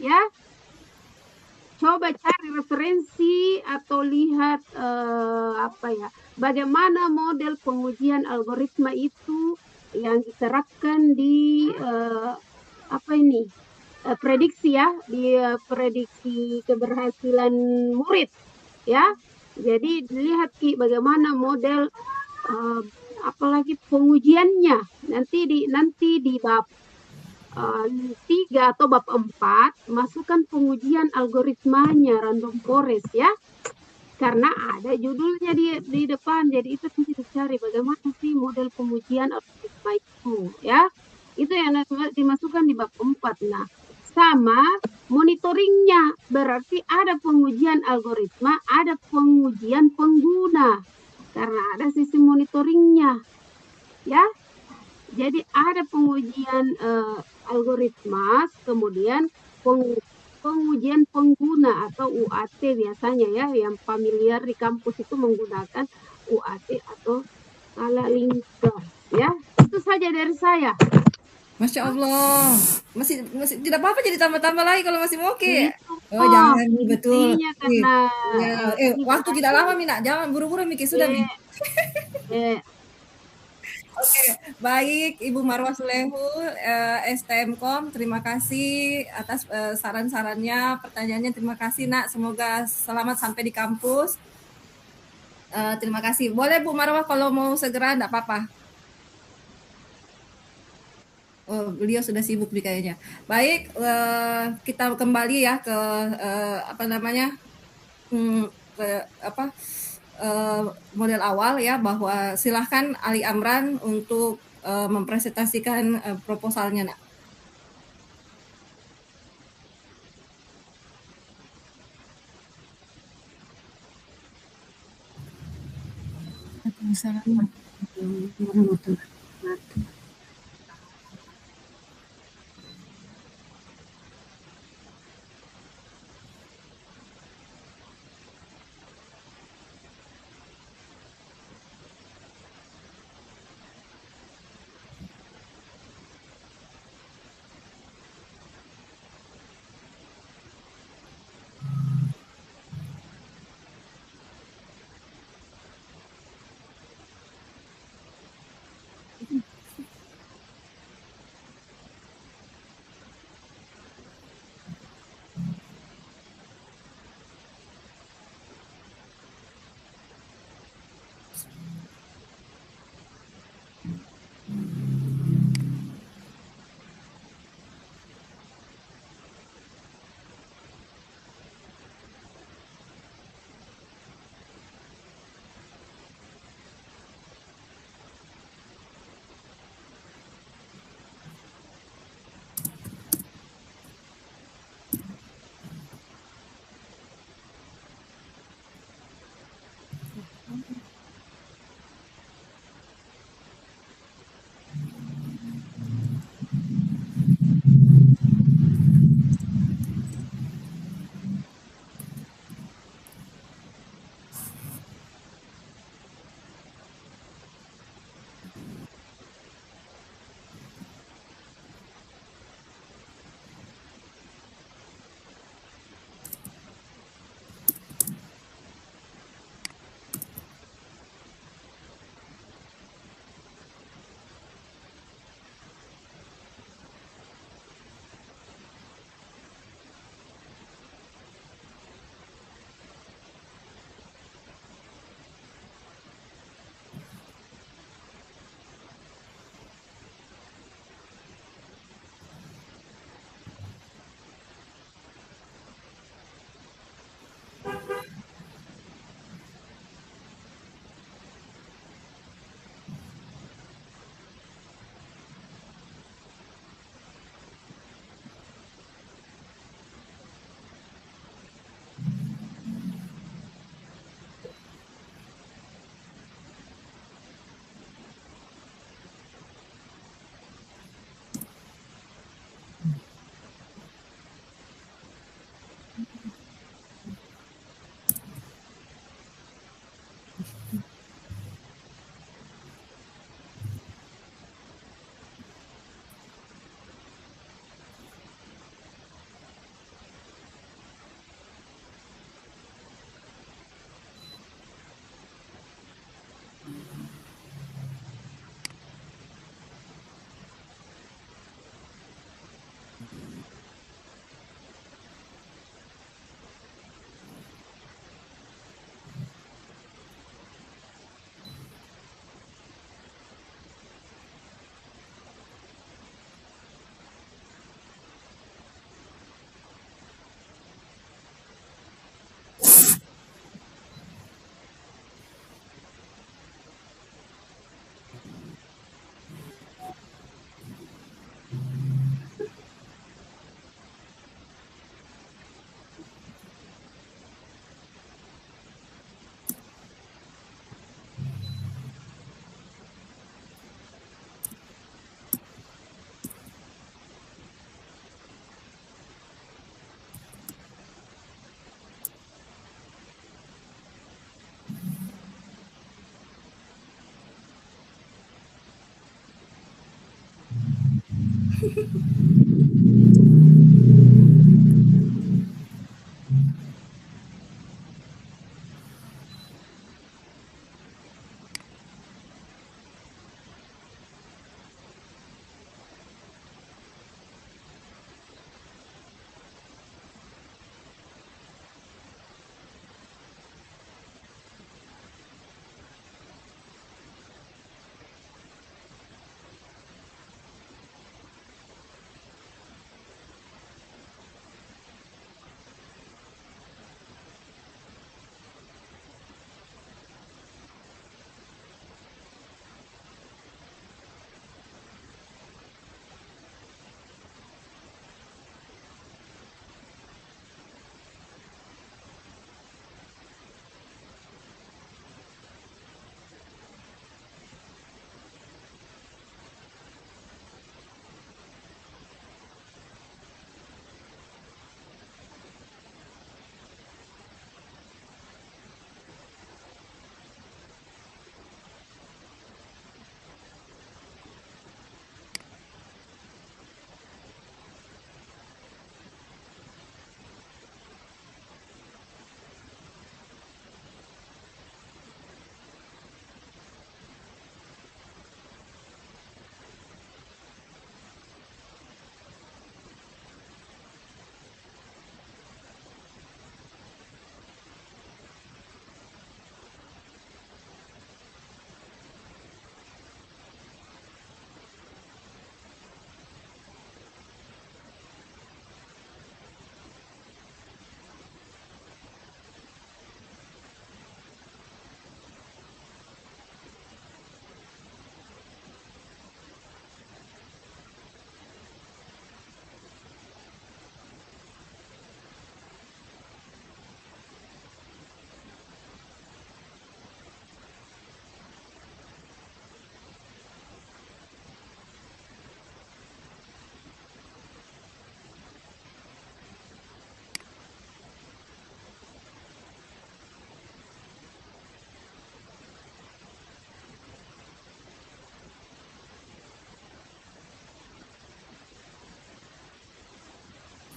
ya. Coba cari referensi atau lihat apa ya, bagaimana model pengujian algoritma itu yang diterapkan di apa ini prediksi ya, di prediksi keberhasilan murid ya. Jadi lihat Ki bagaimana model uh, apalagi pengujiannya nanti di bab 3 atau bab 4 masukkan pengujian algoritmanya random forest ya, karena ada judulnya di depan, jadi itu nanti dicari bagaimana sih model pengujian algoritma itu ya, itu yang dimasukkan di bab 4. Nah, sama monitoringnya, berarti ada pengujian algoritma, ada pengujian pengguna, karena ada sisi monitoringnya ya. Jadi ada pengujian algoritma, kemudian pengujian pengguna atau UAT biasanya ya, yang familiar di kampus itu menggunakan UAT atau skala Likert ya. Itu saja dari saya. Masya Allah, masih tidak apa-apa jadi tambah-tambah lagi kalau masih mau Ki. Itu Oh jangan, betul. intinya Ih, karena ya, ini waktu tidak berarti lama Mina, jangan buru-buru Miki sudah Mi. eh, eh, Oke, baik Ibu Marwah Sulehu, STMkom, terima kasih atas saran-sarannya, pertanyaannya terima kasih Nak, semoga selamat sampai di kampus. Terima kasih. Boleh Bu Marwah kalau mau segera enggak apa-apa. Oh, beliau sudah sibuk nih kayaknya. Baik, kita kembali ya ke apa namanya? Ke apa? Model awal ya bahwa silahkan Ali Amran untuk mempresentasikan proposalnya, Nak. Assalamualaikum warahmatullahi wabarakatuh.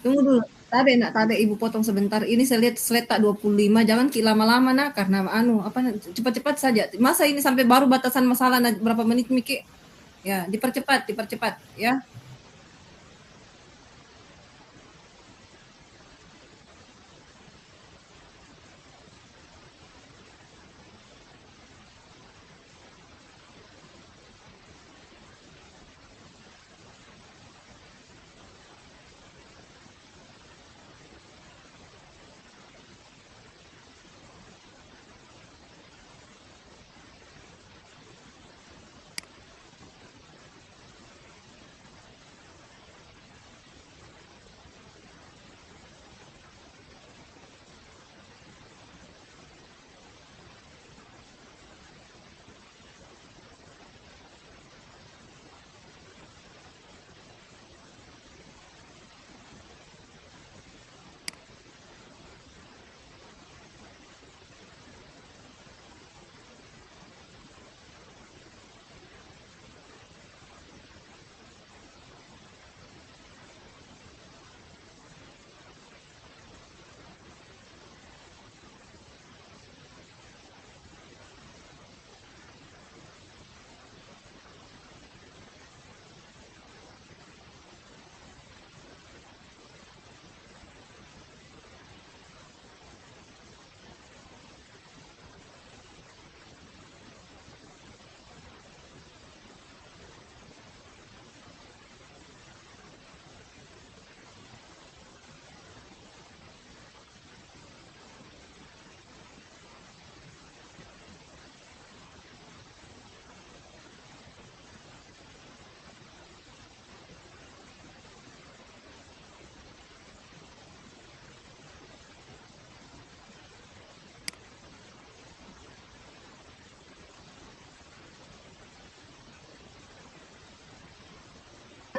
Tunggu dulu. Tade Ibu potong sebentar. Ini saya lihat slide tak 25. Jangan lama-lama nah karena cepat-cepat saja. Masa ini sampai baru batasan masalah berapa menit Miki? Ya, dipercepat ya.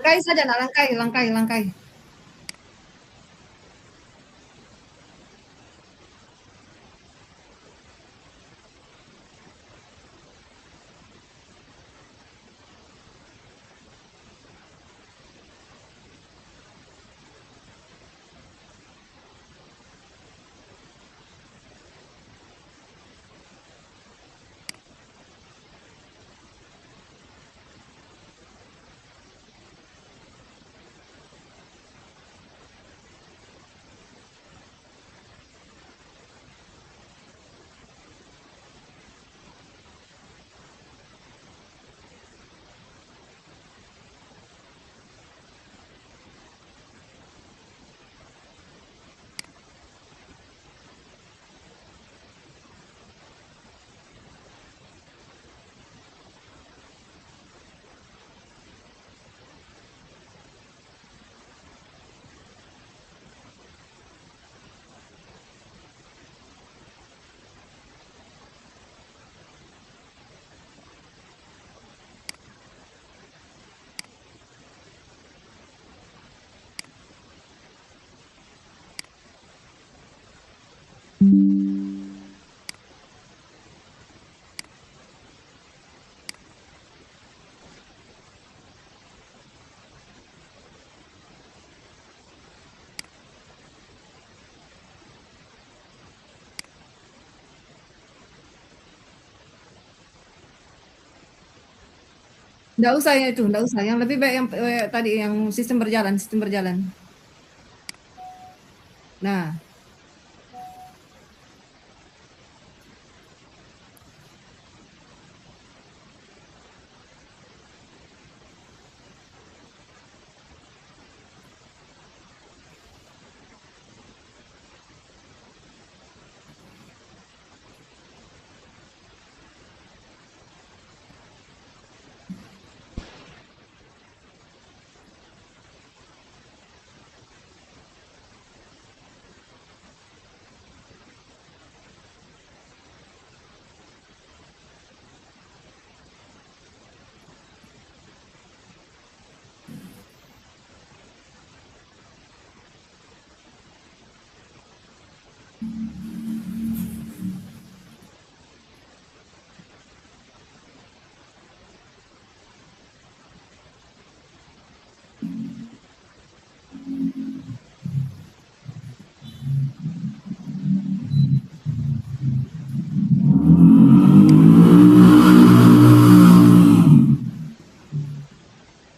Langkai saja, nah, langkai. Nggak usah ya itu, nggak usah. Yang lebih baik yang tadi yang sistem berjalan, sistem berjalan. Nah,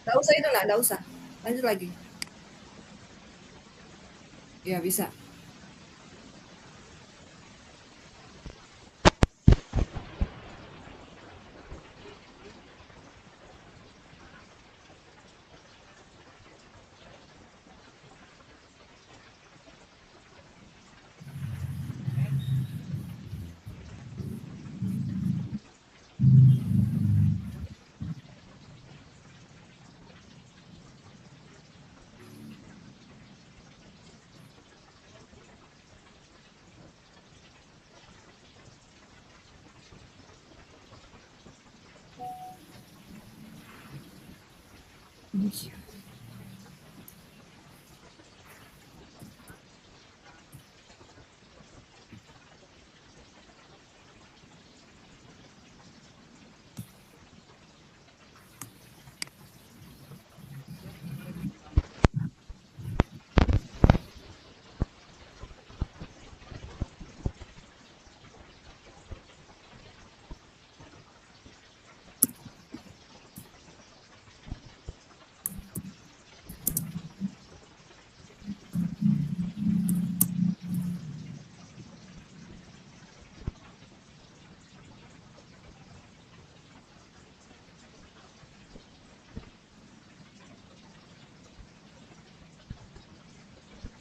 nggak usah itu, nggak usah. Lanjut lagi. Ya, bisa.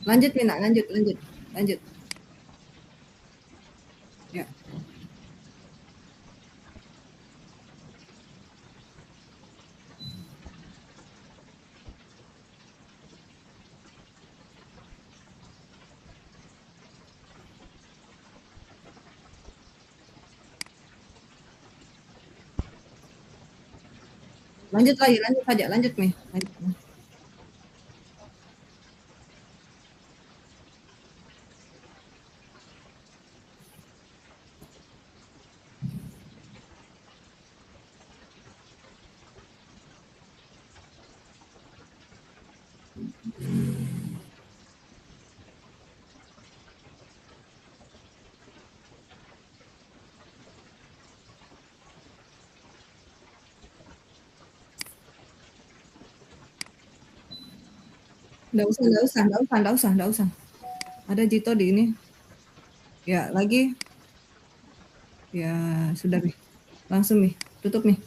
Lanjut, Mina, lanjut, lanjut, lanjut. Ya. Lanjut lagi, lanjut saja, lanjut nih. Lanjut. Nggak usah, nggak usah, nggak usah, nggak usah, nggak usah. Ada Jito di ini. Ya, lagi. Ya, sudah nih. Langsung nih, tutup nih.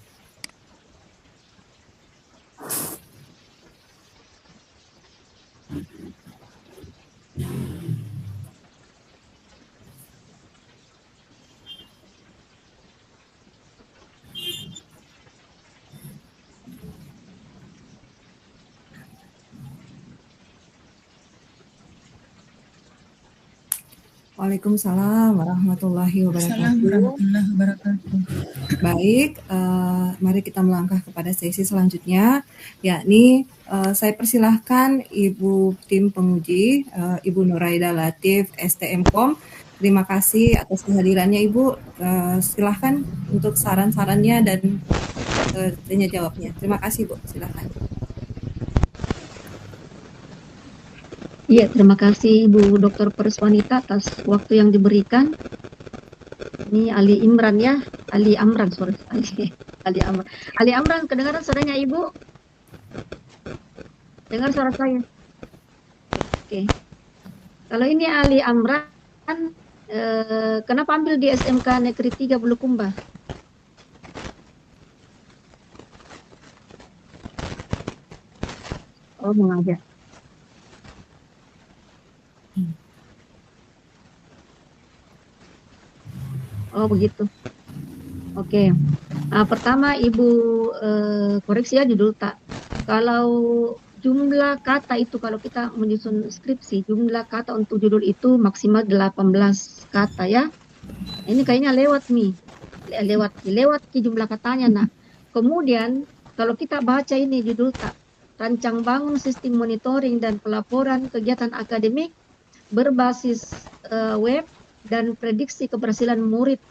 Waalaikumsalam warahmatullahi wabarakatuh. Warahmatullahi wabarakatuh. Baik, mari kita melangkah kepada sesi selanjutnya, yakni saya persilahkan Ibu tim penguji, Ibu Nuraida Latif, STMkom. Terima kasih atas kehadirannya Ibu. Silahkan untuk saran-sarannya dan tanya jawabnya. Terima kasih Bu, silahkan. Iya, terima kasih Bu Dr. Perswanita atas waktu yang diberikan. Ini Ali Imran ya, Ali Amran, sorry, Ali Amran. Ali Amran, kedengaran suaranya Ibu? Dengar suara saya? Oke. Kalau ini Ali Amran, kenapa ambil di SMK Negeri 3 Bulukumba? Oh, mengajar. Oh, begitu. Oke. Pertama, Ibu koreksi ya judul tak. Kalau jumlah kata itu, kalau kita menyusun skripsi, jumlah kata untuk judul itu maksimal 18 kata ya. Ini kayaknya lewat nih. Lewat ke jumlah katanya. Nah, kemudian kalau kita baca ini judul tak, rancang bangun sistem monitoring dan pelaporan kegiatan akademik berbasis web dan prediksi keberhasilan murid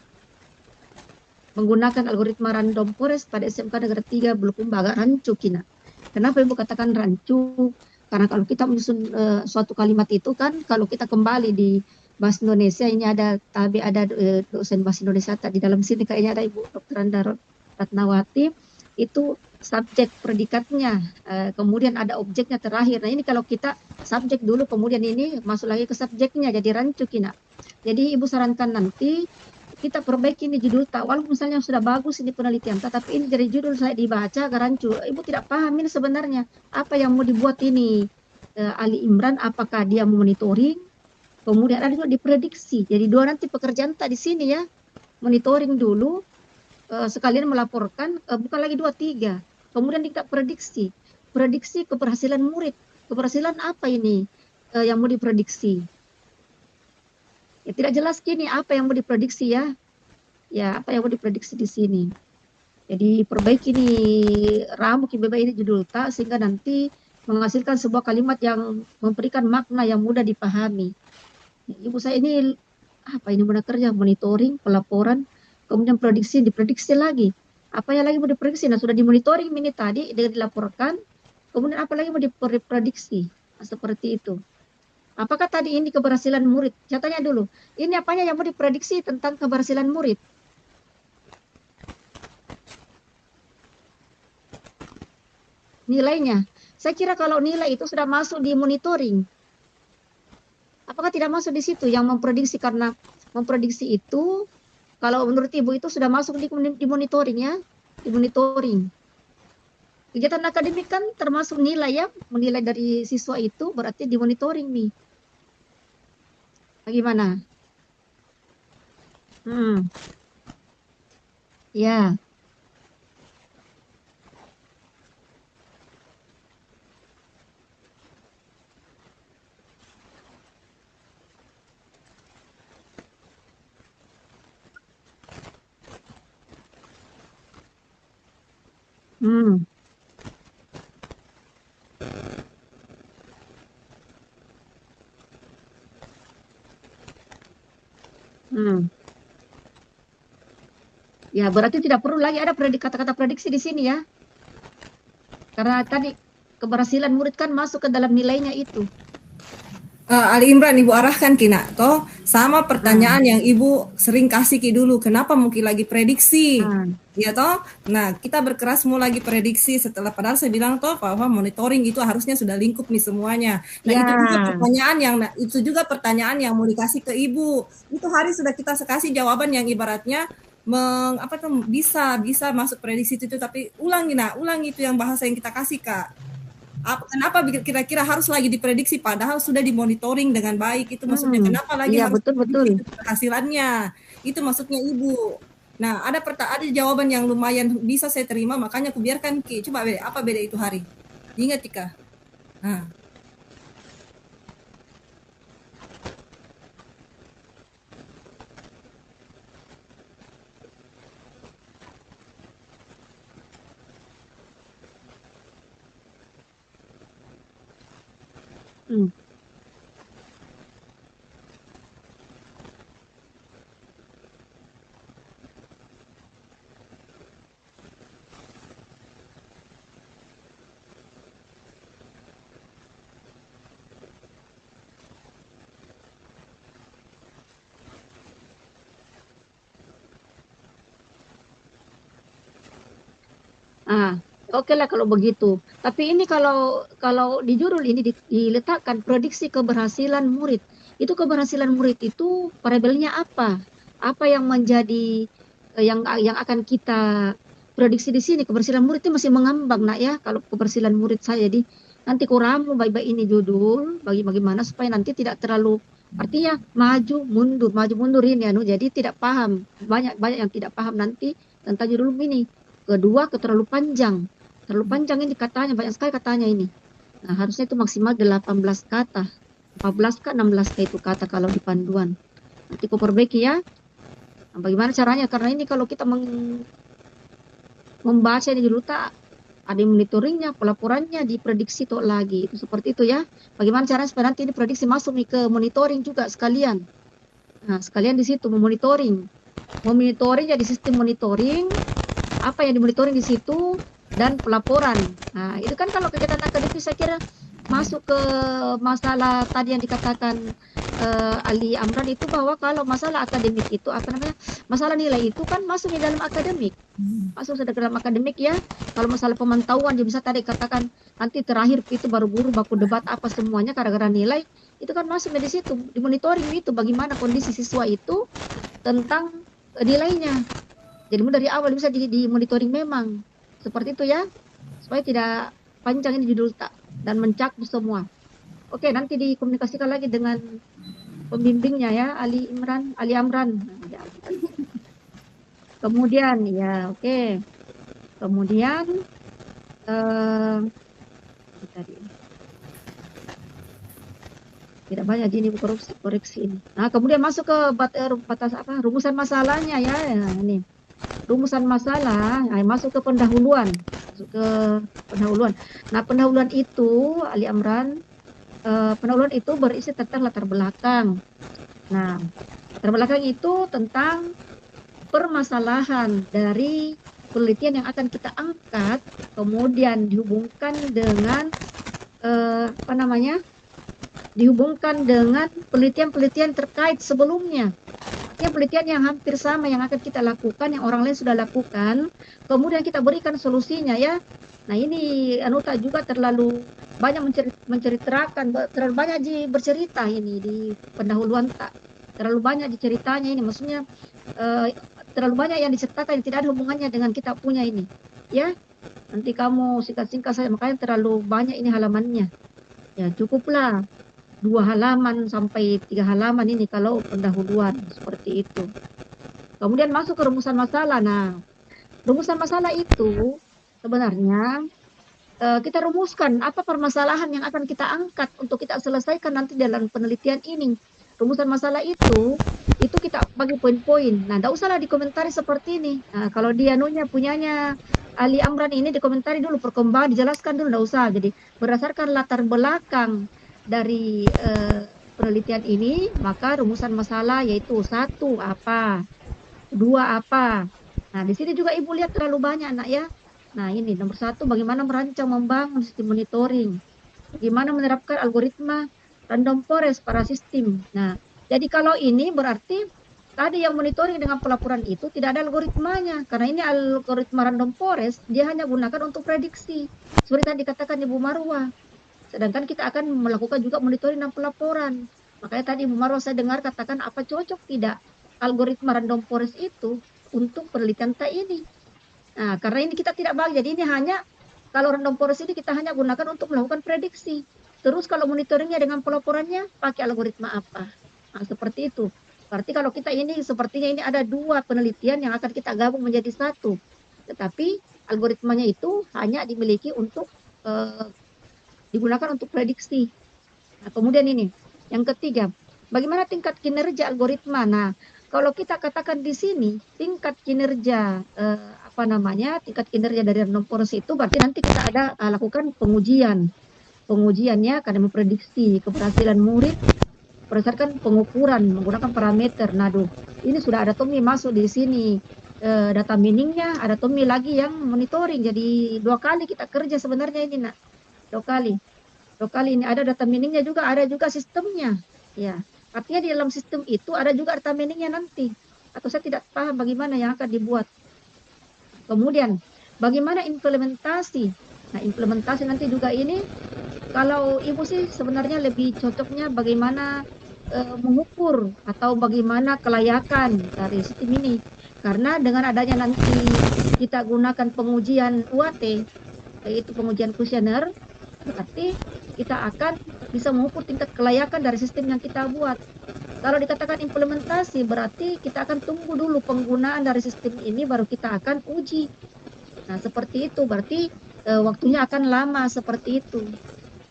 menggunakan algoritma random forest pada SMK Negeri 3 Bulukumba. Agak rancu kina. Kenapa Ibu katakan rancu? Karena kalau kita menyusun suatu kalimat itu kan, kalau kita kembali di Bahasa Indonesia, ini ada dosen Bahasa Indonesia di dalam sini, kayaknya ada Ibu Dr. Anda Ratnawati, itu subjek predikatnya, kemudian ada objeknya terakhir. Nah ini kalau kita subjek dulu, kemudian ini masuk lagi ke subjeknya, jadi rancu kina. Jadi Ibu sarankan nanti kita perbaiki ini judul tak, walaupun misalnya sudah bagus ini penelitian, tetapi ini dari judul saya dibaca garancu, Ibu tidak paham ini sebenarnya apa yang mau dibuat ini Ali Imran, apakah dia monitoring, kemudian ada juga diprediksi. Jadi dua nanti pekerjaan tak di sini ya, monitoring dulu, sekalian melaporkan, bukan lagi 2, 3, kemudian kita prediksi, prediksi keberhasilan murid, keberhasilan apa ini yang mau diprediksi. Ya, tidak jelas gini apa yang mau diprediksi ya. Ya, apa yang mau diprediksi di sini. Jadi perbaiki nih ramu KBB ini judul tak, sehingga nanti menghasilkan sebuah kalimat yang memberikan makna yang mudah dipahami. Ibu saya ini apa ini mudah kerja, monitoring, pelaporan, kemudian prediksi, diprediksi lagi. Apa yang lagi mau diprediksi? Nah, sudah dimonitoring ini tadi, dilaporkan, kemudian apa lagi mau diprediksi? Nah, seperti itu. Apakah tadi ini keberhasilan murid? Saya tanya dulu, ini apanya yang mau diprediksi tentang keberhasilan murid? Nilainya. Saya kira kalau nilai itu sudah masuk di monitoring. Apakah tidak masuk di situ yang memprediksi, karena memprediksi itu kalau menurut Ibu itu sudah masuk di monitoring ya, di monitoring. Kegiatan akademik kan termasuk nilai ya, menilai dari siswa itu berarti di monitoring nih. Bagaimana? Ya. Hmm. Hmm. Ya, berarti tidak perlu lagi ada kata-kata prediksi di sini ya. Karena tadi keberhasilan murid kan masuk ke dalam nilainya itu. Ali Imran, Ibu arahkan Kina, toh sama pertanyaan yang Ibu sering kasih Ki dulu, kenapa mungkin lagi prediksi, ya toh? Nah, kita berkeras mau lagi prediksi setelah, padahal saya bilang toh bahwa monitoring itu harusnya sudah lingkup nih semuanya. Nah, itu juga pertanyaan yang mau dikasih ke Ibu. Itu hari sudah kita kasih jawaban yang ibaratnya bisa masuk prediksi itu, tapi ulang itu yang bahasa yang kita kasih Kak. Kenapa kira-kira harus lagi diprediksi padahal sudah dimonitoring dengan baik, itu maksudnya kenapa lagi harus betul. Hasilnya itu maksudnya Ibu. Nah, ada jawaban yang lumayan bisa saya terima, makanya aku biarkan Ki. Coba apa beda itu hari, ingat Tika. Nah. Ah, oke lah kalau begitu. Tapi ini kalau di judul ini diletakkan prediksi keberhasilan murid. Itu keberhasilan murid itu variabelnya apa? Apa yang menjadi yang akan kita prediksi di sini? Keberhasilan murid itu masih mengambang nak ya. Kalau keberhasilan murid saya, jadi nanti kurang baik-baik ini judul bagaimana supaya nanti tidak terlalu artinya maju mundur ini anu jadi tidak paham banyak banyak yang tidak paham nanti tentang judul ini. Kedua, terlalu panjang ini katanya, banyak sekali katanya ini. Nah, harusnya itu maksimal 18 kata. 14 kah, 16 kah itu kata kalau di panduan. Nanti aku perbaiki ya. Nah, bagaimana caranya? Karena ini kalau kita membaca ini dulu tak ada monitoringnya, pelaporannya diprediksi tuh lagi. Itu seperti itu ya. Bagaimana caranya supaya nanti ini prediksi masuk nih ke monitoring juga sekalian. Nah, sekalian di situ memonitoring. Memonitoring jadi sistem monitoring apa yang dimonitoring di situ dan pelaporan. Nah, itu kan kalau kegiatan akademis saya kira masuk ke masalah tadi yang dikatakan Ali Amran itu bahwa kalau masalah akademik itu apa namanya masalah nilai itu kan masuk di dalam akademik, masuk ke dalam akademik ya. Kalau masalah pemantauan bisa tadi katakan nanti terakhir itu baru guru baku debat apa semuanya gara-gara nilai itu kan masuk di situ di monitoring itu bagaimana kondisi siswa itu tentang nilainya. Jadi dari awal bisa di monitoring memang. Seperti itu ya. Supaya tidak panjang ini judul tak dan mencakup semua. Oke, nanti dikomunikasikan lagi dengan pembimbingnya ya, Ali Amran. Kemudian ya, oke. Kemudian tadi tidak banyak ini koreksi ini. Nah, kemudian masuk ke batas apa? Rumusan masalahnya ya. Nah, ini. Rumusan masalah, nah, masuk ke pendahuluan. Nah, pendahuluan itu Ali Amran, pendahuluan itu berisi tentang latar belakang. Nah, latar belakang itu tentang permasalahan dari penelitian yang akan kita angkat, kemudian dihubungkan dengan apa namanya? Dihubungkan dengan penelitian-penelitian terkait sebelumnya. Ya, penelitian yang hampir sama yang akan kita lakukan, yang orang lain sudah lakukan, kemudian kita berikan solusinya ya. Nah ini Anuta juga terlalu banyak menceritakan, terlalu banyak bercerita ini di pendahuluan tak. Terlalu banyak diceritanya ini, maksudnya terlalu banyak yang diceritakan yang tidak ada hubungannya dengan kita punya ini. Ya, nanti kamu singkat-singkat saja, makanya terlalu banyak ini halamannya. Ya cukuplah 2 halaman sampai 3 halaman ini kalau pendahuluan seperti itu. Kemudian masuk ke rumusan masalah. Nah, rumusan masalah itu sebenarnya kita rumuskan apa permasalahan yang akan kita angkat untuk kita selesaikan nanti dalam penelitian ini. Rumusan masalah itu kita bagi poin-poin. Nah, tidak usahlah dikomentari seperti ini. Nah, kalau dia punyanya Ali Amran ini dikomentari dulu perkembangan, dijelaskan dulu, tidak usah. Jadi berdasarkan latar belakang dari penelitian ini, maka rumusan masalah yaitu 1 apa, 2 apa. Nah, di sini juga Ibu lihat terlalu banyak anak ya. Nah, ini nomor 1 bagaimana merancang membangun sistem monitoring. Bagaimana menerapkan algoritma random forest pada sistem. Nah, jadi kalau ini berarti tadi yang monitoring dengan pelaporan itu tidak ada algoritmanya. Karena ini algoritma random forest, dia hanya gunakan untuk prediksi. Seperti tadi dikatakan Ibu Marwah. Sedangkan kita akan melakukan juga monitoring dan pelaporan. Makanya tadi Ibu Marwah saya dengar katakan apa cocok tidak algoritma random forest itu untuk penelitian tak ini. Nah, karena ini kita tidak bagi, jadi ini hanya kalau random forest ini kita hanya gunakan untuk melakukan prediksi. Terus kalau monitoringnya dengan pelaporannya pakai algoritma apa? Nah, seperti itu. Berarti kalau kita ini sepertinya ini ada 2 penelitian yang akan kita gabung menjadi 1. Tetapi algoritmanya itu hanya dimiliki untuk digunakan untuk prediksi. Nah, kemudian ini yang ketiga, bagaimana tingkat kinerja algoritma? Nah, kalau kita katakan di sini tingkat kinerja tingkat kinerja dari random forest itu berarti nanti kita ada lakukan pengujiannya karena memprediksi keberhasilan murid berdasarkan pengukuran menggunakan parameter. Nah, ini sudah ada Tommy masuk di sini data miningnya, ada Tommy lagi yang monitoring. Jadi 2 kali kita kerja sebenarnya ini nak, 2 kali. 2 kali ini ada data miningnya juga, ada juga sistemnya. Ya, artinya di dalam sistem itu ada juga data miningnya nanti. Atau saya tidak paham bagaimana yang akan dibuat. Kemudian bagaimana implementasi. Nah, implementasi nanti juga ini, kalau ibu sih sebenarnya lebih cocoknya bagaimana mengukur atau bagaimana kelayakan dari sistem ini. Karena dengan adanya nanti kita gunakan pengujian UAT, yaitu pengujian kuesioner, berarti kita akan bisa mengukur tingkat kelayakan dari sistem yang kita buat. Kalau dikatakan implementasi, berarti kita akan tunggu dulu penggunaan dari sistem ini, baru kita akan uji. Nah, seperti itu, berarti waktunya akan lama seperti itu.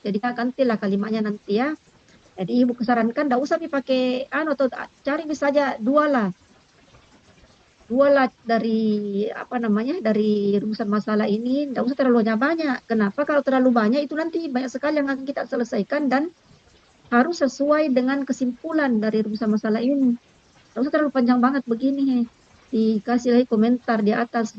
Jadi gantilah kalimatnya nanti ya. Jadi ibu kesarankan, tidak usah dipakai atau cari saja dua lah dari apa namanya, dari rumusan masalah ini, tidak usah terlalu banyak. Kenapa? Kalau terlalu banyak itu nanti banyak sekali yang akan kita selesaikan dan harus sesuai dengan kesimpulan dari rumusan masalah ini. Tidak usah terlalu panjang banget begini. Dikasih lagi komentar di atas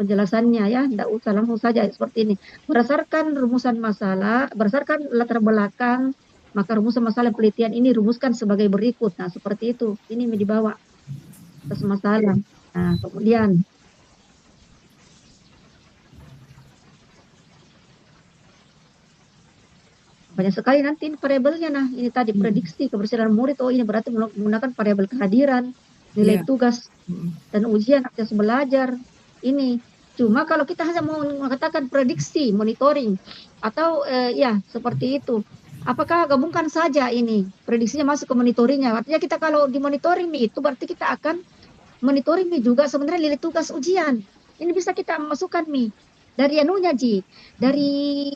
penjelasannya ya, tidak usah, langsung saja seperti ini. Berdasarkan rumusan masalah, berdasarkan latar belakang, maka rumusan masalah penelitian ini rumuskan sebagai berikut. Nah, seperti itu. Ini dibawa atas masalah. Nah, kemudian banyak sekali nanti variabelnya. Nah, ini tadi prediksi keberhasilan murid. Oh, ini berarti menggunakan variabel kehadiran, nilai tugas, dan ujian aktivitas belajar. Ini cuma kalau kita hanya mau mengatakan prediksi, monitoring, atau ya seperti itu. Apakah gabungkan saja ini prediksinya masuk ke monitoringnya? Artinya kita kalau di monitoring itu berarti kita akan monitoring juga sebenarnya nilai tugas ujian. Ini bisa kita masukkan dari anunya Ji, dari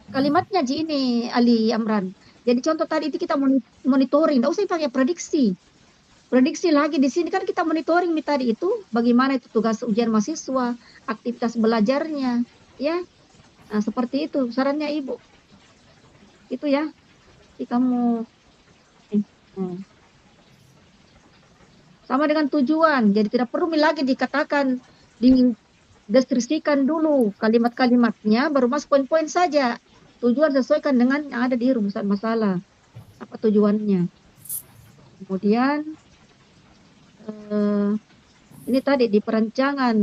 kalimatnya Ji ini Ali Amran. Jadi contoh tadi itu kita monitoring, tidak usah pakai prediksi. Prediksi lagi di sini kan kita monitoring tadi itu bagaimana itu tugas ujian mahasiswa, aktivitas belajarnya, ya. Nah, seperti itu sarannya Ibu. Itu ya. Jadi kamu sama dengan tujuan. Jadi tidak perlu lagi dikatakan, dideskripsikan dulu kalimat-kalimatnya, baru masuk poin-poin saja. Tujuan sesuaikan dengan yang ada di rumusan masalah. Apa tujuannya? Kemudian ini tadi di perancangan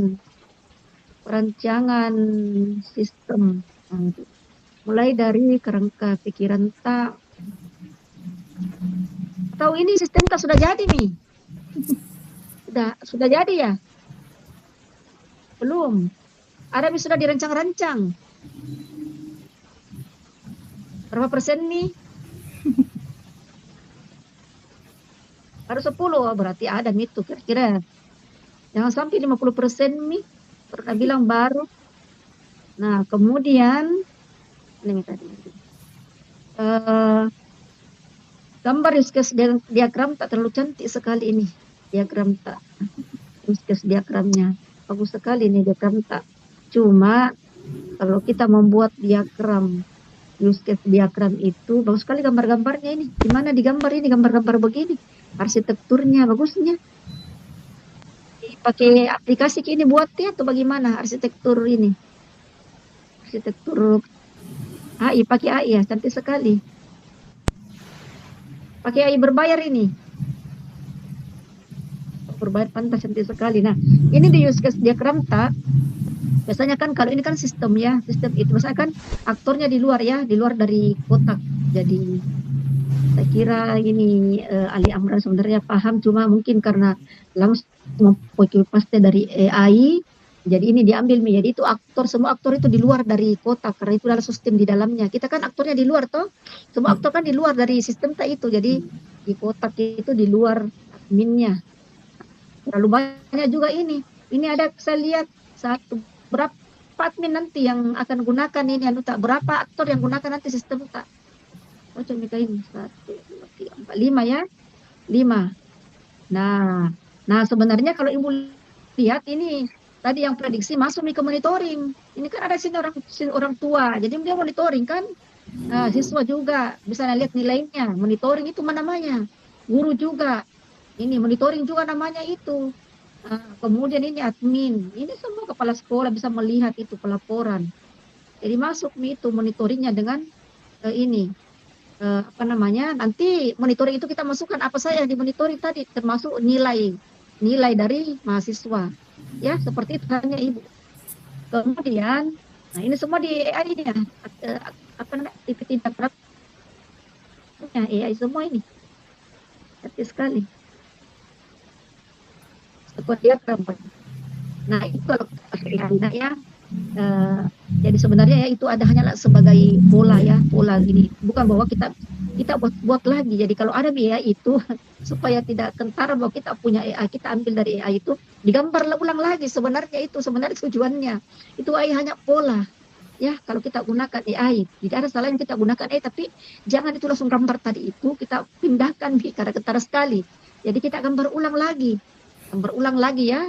sistem, mulai dari kerangka pikiran tak, atau ini sistem tak sudah jadi sudah jadi ya? Belum. Ada sudah dirancang-rancang. Berapa persen Harus 10, berarti ada itu kira-kira. Jangan sampai 50% pernah bilang baru. Nah, kemudian ini tadi. Gambar use case diagram tak terlalu cantik sekali ini. Diagram tak. Use case diagramnya. Bagus sekali ini diagram tak. Cuma kalau kita membuat diagram use case diagram itu bagus sekali gambar-gambarnya ini. Gimana digambar ini gambar-gambar begini? Arsitekturnya bagusnya. Pakai aplikasi ini buat ya atau bagaimana arsitektur ini? Arsitektur AI, pakai AI ya, cantik sekali. Pakai AI berbayar ini. Berbayar pantas, cantik sekali. Nah, ini di use case diagram tak. Biasanya kan kalau ini kan sistem ya, sistem itu biasanya kan aktornya di luar ya, di luar dari kotak. Jadi saya kira ini Ali Amran sebenarnya paham, cuma mungkin karena langsung mengcopy paste dari AI, jadi ini diambil jadi itu aktor, semua aktor itu di luar dari kotak karena itu adalah sistem di dalamnya. Kita kan aktornya di luar toh, semua aktor kan di luar dari sistem tak itu, jadi di kotak itu di luar adminnya. Terlalu banyak juga ini ada saya lihat berapa admin nanti yang akan gunakan ini tak, berapa aktor yang gunakan nanti sistem tak. Oh, coba ini 1, 2, 3, 4, 5 ya, 5. Nah sebenarnya kalau Ibu lihat ini tadi yang prediksi masuk ke monitoring. Ini kan ada sini orang tua, jadi dia monitoring kan. Siswa juga bisa lihat nilainya. Monitoring itu namanya. Guru juga. Ini monitoring juga namanya itu. Kemudian ini admin. Ini semua kepala sekolah bisa melihat itu pelaporan. Jadi masuk itu monitoringnya dengan ini. Nanti monitoring itu kita masukkan apa saja yang dimonitoring tadi, termasuk nilai dari mahasiswa. Ya, seperti itu hanya Ibu. Kemudian, nah ini semua di AI ini ya, apa namanya, aktiviti diagramnya AI semua ini, cantik sekali. Seperti diagram. Nah itu kalau kita pakai AI, nah ya, jadi sebenarnya ya itu ada hanyalah sebagai pola ya, pola gini, bukan bahwa kita buat lagi. Jadi kalau ada AI itu supaya tidak kentara bahwa kita punya AI, kita ambil dari AI itu, digambar ulang lagi. Sebenarnya tujuannya. Itu AI hanya pola. Ya, kalau kita gunakan AI, tidak ada salahnya kita gunakan AI, tapi jangan itu langsung gambar tadi itu, kita pindahkan karena kentara sekali. Jadi kita gambar ulang lagi ya,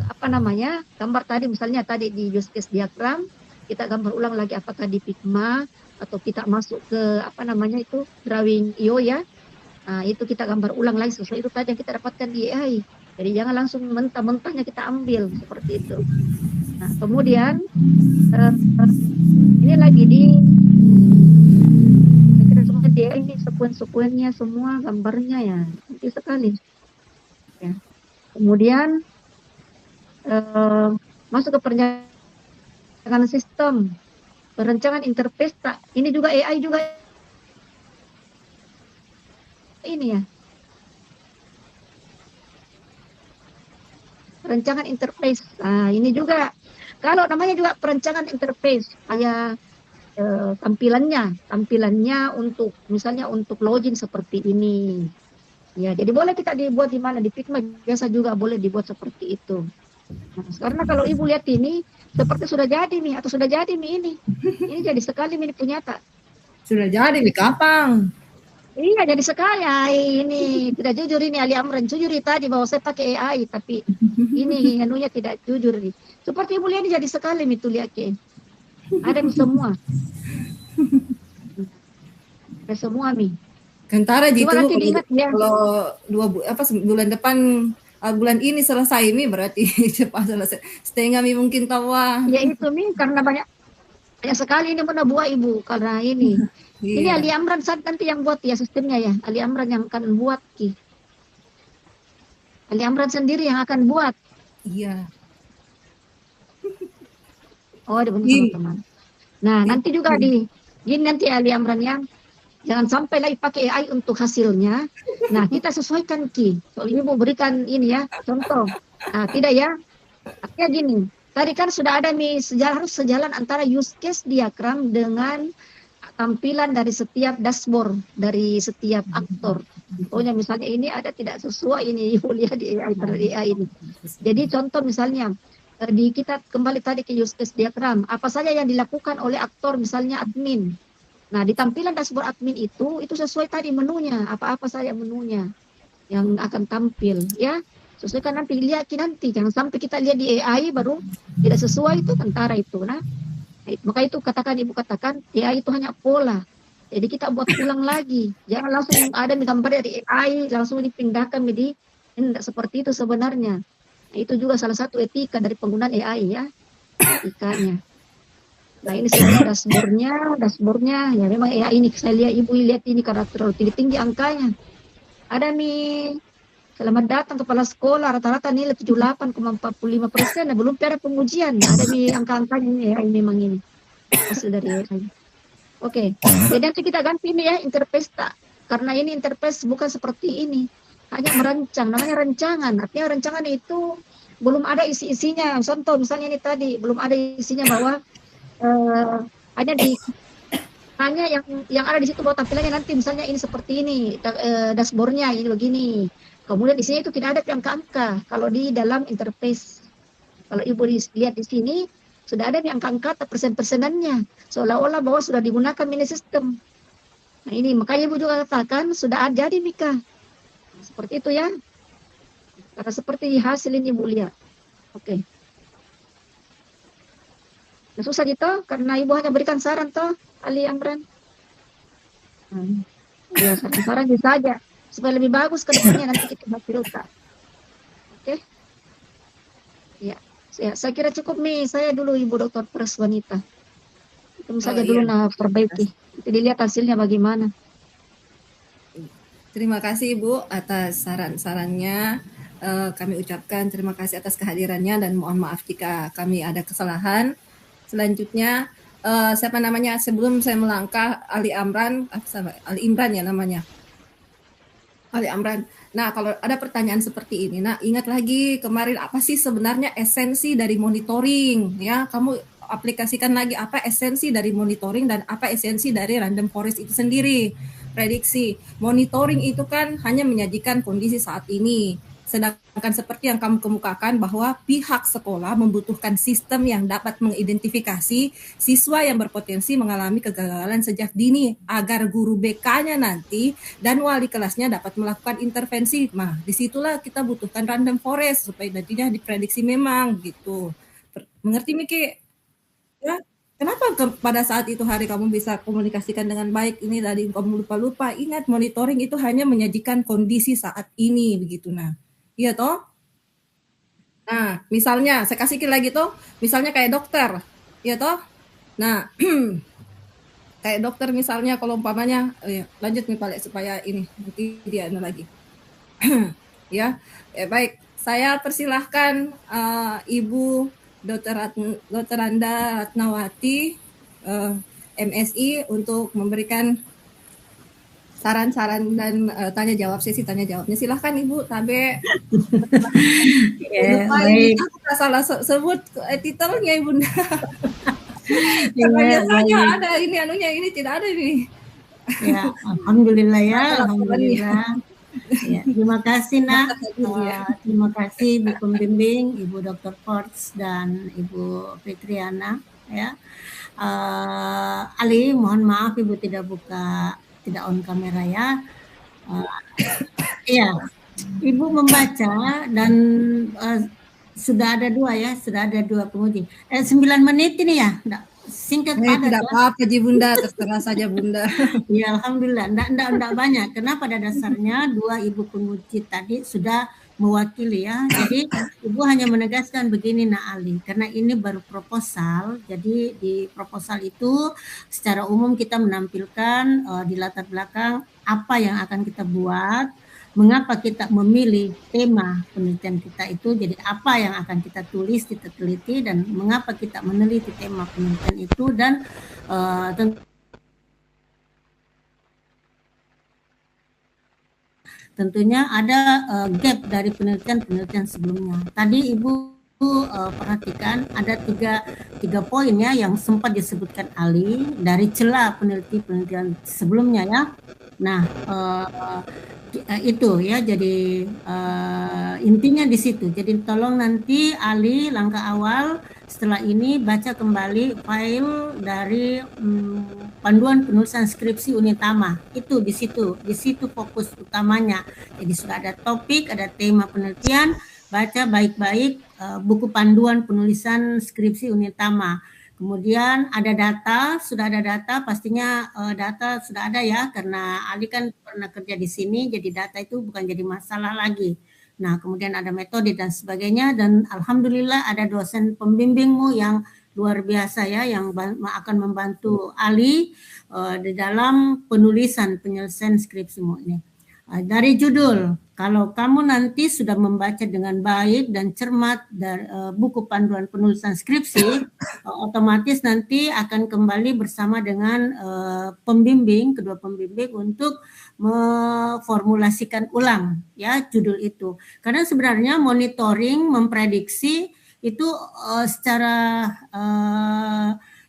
apa namanya, gambar tadi misalnya tadi di use case diagram, kita gambar ulang lagi apakah di Figma atau kita masuk ke apa namanya itu Drawing.io ya. Nah, itu kita gambar ulang lagi sesuai itu tadi yang kita dapatkan di AI. Jadi jangan langsung mentah-mentahnya kita ambil seperti itu. Nah, kemudian ini lagi di kira semua di AI ini sekuen-sekuennya semua gambarnya ya, cantik sekali. Ya. Kemudian masuk ke perencanaan sistem, perencanaan interface. Ini juga AI juga ini ya, perencanaan interface. Nah, ini juga kalau namanya juga perencanaan interface, kayak tampilannya untuk misalnya untuk login seperti ini. Ya, jadi boleh kita dibuat di mana, di Figma biasa juga boleh dibuat seperti itu. Nah, karena kalau Ibu lihat ini seperti sudah jadi nih atau sudah jadi nih ini. Ini jadi sekali ini punya tak. Sudah jadi di kapang. Iya, jadi sekali. Ini tidak jujur ini Ali Amran. Jujur tadi bahwa saya pakai AI, tapi ini anunya tidak jujur nih. Seperti Ibu lihat ini jadi sekali nih tuh lihat ke. Ada nih semua. Ada semua nih. Kentara Cuma gitu nanti diingat ya. kalau bulan depan bulan ini selesai mi berarti cepat selesai. Setengah mi mungkin tawa. Ya itu nih karena banyak sekali ini mana buat Ibu karena ini. Ini Iya. Ali Amran saat nanti yang buat ya sistemnya ya. Ali Amran yang akan buat Ki. Ali Amran sendiri yang akan buat. Iya. Oh, dibantu sama teman. Nah, nanti juga gini nanti Ali Amran yang jangan sampai lagi pakai AI untuk hasilnya. Nah, kita sesuaikan Ki. Soalnya Ibu berikan ini ya, contoh. Nah, tidak ya. Artinya gini, tadi kan sudah ada nih harus sejalan antara use case diagram dengan tampilan dari setiap dashboard, dari setiap aktor. Contohnya misalnya ini ada tidak sesuai ini, Ibu lihat di AI ini. Jadi contoh misalnya, kita kembali tadi ke use case diagram, apa saja yang dilakukan oleh aktor misalnya admin. Nah, di tampilan dashboard admin itu sesuai tadi menunya, apa-apa saja menunya yang akan tampil, ya. Sesuaikan nanti, lihat nanti, jangan sampai kita lihat di AI baru tidak sesuai itu tentara itu. Nah, maka itu Ibu katakan, AI itu hanya pola. Jadi kita buat ulang lagi, jangan langsung ada gambar dari AI langsung dipindahkan ini tidak seperti itu sebenarnya. Nah, itu juga salah satu etika dari penggunaan AI ya, etikanya. Nah ini semua dashboardnya ya memang AI ini saya lihat Ibu lihat ini karena terlalu tinggi angkanya. Ada nih selamat datang kepala sekolah rata-rata nilai 78,45%. Nah, belum ada pengujian. Ada nih angka-angkanya ini AI memang ini hasil dari AI. Oke, jadi nanti kita ganti ini ya interface tak, karena ini interface bukan seperti ini, hanya merancang, namanya rancangan. Artinya rancangan itu belum ada isi-isinya. Contoh misalnya ini tadi belum ada isinya bahwa hanya yang ada di situ bahwa tampilannya nanti misalnya ini seperti ini, dashboardnya ini begini. Kemudian di sini itu tidak ada angka-angka. Kalau di dalam interface, kalau Ibu lihat di sini sudah ada angka-angka persen-persenannya, seolah-olah bahwa sudah digunakan mini system. Nah ini makanya Ibu juga katakan sudah ada di Mika. Seperti itu ya. Karena seperti hasil ini Ibu lihat. Oke. Nah, susah gitu karena Ibu hanya berikan saran toh Ali Amran. Ya saran saja supaya lebih bagus ke depannya nanti kita filter. Oke. Ya, saya kira cukup nih. Saya dulu Ibu Dokter Pres Wanita. Itu saja dulu perbaiki. Jadi dilihat hasilnya bagaimana. Terima kasih Ibu atas saran-sarannya. kami ucapkan terima kasih atas kehadirannya dan mohon maaf jika kami ada kesalahan. Selanjutnya siapa namanya, sebelum saya melangkah, Ali Imran ya namanya, Ali Amran. Nah, kalau ada pertanyaan seperti ini, nah ingat lagi kemarin apa sih sebenarnya esensi dari monitoring ya? Kamu aplikasikan lagi apa esensi dari monitoring dan apa esensi dari random forest itu sendiri. Prediksi. Monitoring itu kan hanya menyajikan kondisi saat ini. Sedangkan seperti yang kamu kemukakan bahwa pihak sekolah membutuhkan sistem yang dapat mengidentifikasi siswa yang berpotensi mengalami kegagalan sejak dini agar guru BK-nya nanti dan wali kelasnya dapat melakukan intervensi. Nah, disitulah kita butuhkan random forest supaya nantinya diprediksi memang gitu. Mengerti Miki? Ya, kenapa pada saat itu hari kamu bisa komunikasikan dengan baik? Ini tadi kamu lupa-lupa. Ingat, monitoring itu hanya menyajikan kondisi saat ini begitu. Nah, iya toh? Nah, misalnya saya kasih lagi tuh, misalnya kayak dokter, iya toh? Nah, kayak dokter misalnya kalau umpamanya, ya, lanjut nih Pak supaya ini nanti dia lagi. Ya, baik. Saya persilahkan Ibu Dr. Anda Ratnawati, MSI untuk memberikan saran-saran dan sesi tanya jawabnya. Silahkan Ibu Tabe. Baik. Aku salah sebut titelnya Ibunda. Biasanya ada ini anunya, ini tidak ada ini. Ya, alhamdulillah ya, alhamdulillah. Ya, terima kasih Nak. Terima kasih Bu Pembimbing, Ibu Dr. Forts dan Ibu Fitriana ya. Ali, mohon maaf Ibu tidak on kamera ya. Iya, Ibu membaca dan sudah ada dua penguji. 9 menit ini ya, singkat padat. Tidak apa-apa Ji Bunda, terserah saja Bunda. Ya alhamdulillah, enggak banyak. Karena pada dasarnya 2 ibu penguji tadi sudah mewakili ya. Jadi Ibu hanya menegaskan begini Nak Ali, karena ini baru proposal. Jadi di proposal itu secara umum kita menampilkan di latar belakang apa yang akan kita buat, mengapa kita memilih tema penelitian kita itu, jadi apa yang akan kita tulis, kita teliti, dan mengapa kita meneliti tema penelitian itu, dan tentunya ada gap dari penelitian sebelumnya. Tadi Ibu perhatikan ada tiga poin ya yang sempat disebutkan Ali dari celah penelitian sebelumnya ya. Nah itu ya, jadi intinya di situ. Jadi tolong nanti Ali langkah awal setelah ini baca kembali file dari panduan penulisan skripsi Unitama. Itu di situ fokus utamanya. Jadi sudah ada topik, ada tema penelitian, baca baik-baik buku panduan penulisan skripsi Unitama. Kemudian ada data, sudah ada data, pastinya data sudah ada ya, karena Ali kan pernah kerja di sini, jadi data itu bukan jadi masalah lagi. Nah, kemudian ada metode dan sebagainya, dan alhamdulillah ada dosen pembimbingmu yang luar biasa ya, yang akan membantu Ali di dalam penyelesaian skripsimu ini. Dari judul, kalau kamu nanti sudah membaca dengan baik dan cermat dari buku panduan penulisan skripsi, otomatis nanti akan kembali bersama dengan kedua pembimbing untuk memformulasikan ulang ya judul itu. Karena sebenarnya monitoring memprediksi itu secara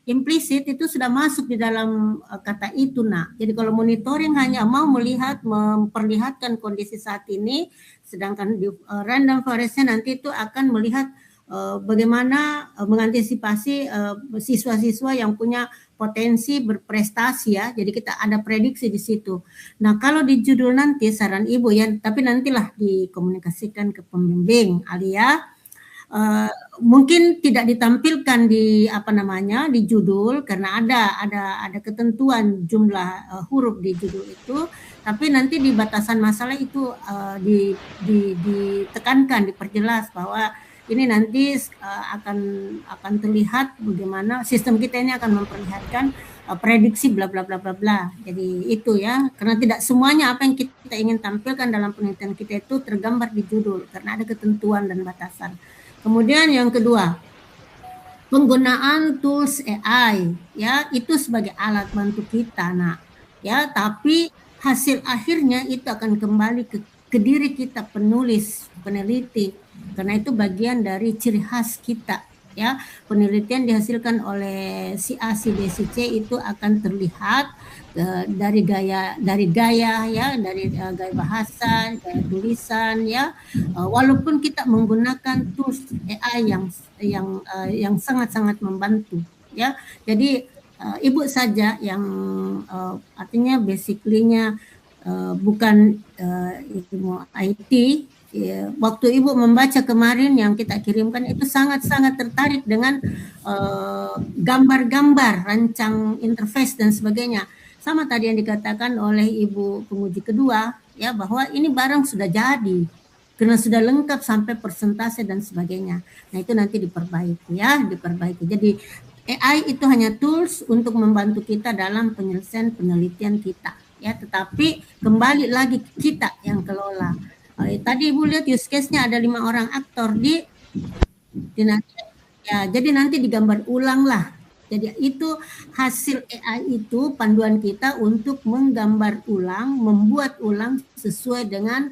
implisit itu sudah masuk di dalam kata itu Nak. Jadi kalau monitoring hanya mau memperlihatkan kondisi saat ini, sedangkan di random forestnya nanti itu akan melihat bagaimana mengantisipasi siswa-siswa yang punya potensi berprestasi ya. Jadi kita ada prediksi di situ. Nah kalau di judul nanti saran Ibu ya, tapi nantilah dikomunikasikan ke pembimbing Alia. Mungkin tidak ditampilkan di di judul karena ada ketentuan jumlah huruf di judul itu, tapi nanti di batasan masalah itu ditekankan, diperjelas bahwa ini nanti akan terlihat bagaimana sistem kita ini akan memperlihatkan prediksi bla bla bla bla bla. Jadi itu ya, karena tidak semuanya apa yang kita kita ingin tampilkan dalam penelitian kita itu tergambar di judul karena ada ketentuan dan batasan. Kemudian yang kedua, penggunaan tools AI ya, itu sebagai alat bantu kita ya, tapi hasil akhirnya itu akan kembali ke diri kita penulis, peneliti, karena itu bagian dari ciri khas kita ya. Penelitian dihasilkan oleh si A, si B, si C itu akan terlihat dari gaya ya, dari gaya bahasa, gaya tulisan ya. Walaupun kita menggunakan tools AI yang sangat-sangat membantu ya. Jadi ibu saja yang artinya basically-nya bukan ilmu IT. Waktu ibu membaca kemarin yang kita kirimkan itu sangat-sangat tertarik dengan gambar-gambar, rancang interface dan sebagainya. Sama tadi yang dikatakan oleh ibu penguji kedua ya, bahwa ini barang sudah jadi karena sudah lengkap sampai persentase dan sebagainya. Nah itu nanti diperbaiki ya, diperbaiki. Jadi AI itu hanya tools untuk membantu kita dalam penyelesaian penelitian kita ya, tetapi kembali lagi kita yang kelola. Tadi ibu lihat use case-nya ada 5 orang aktor di nanti ya, jadi nanti digambar ulang lah. Jadi itu hasil AI itu panduan kita untuk menggambar ulang, membuat ulang sesuai dengan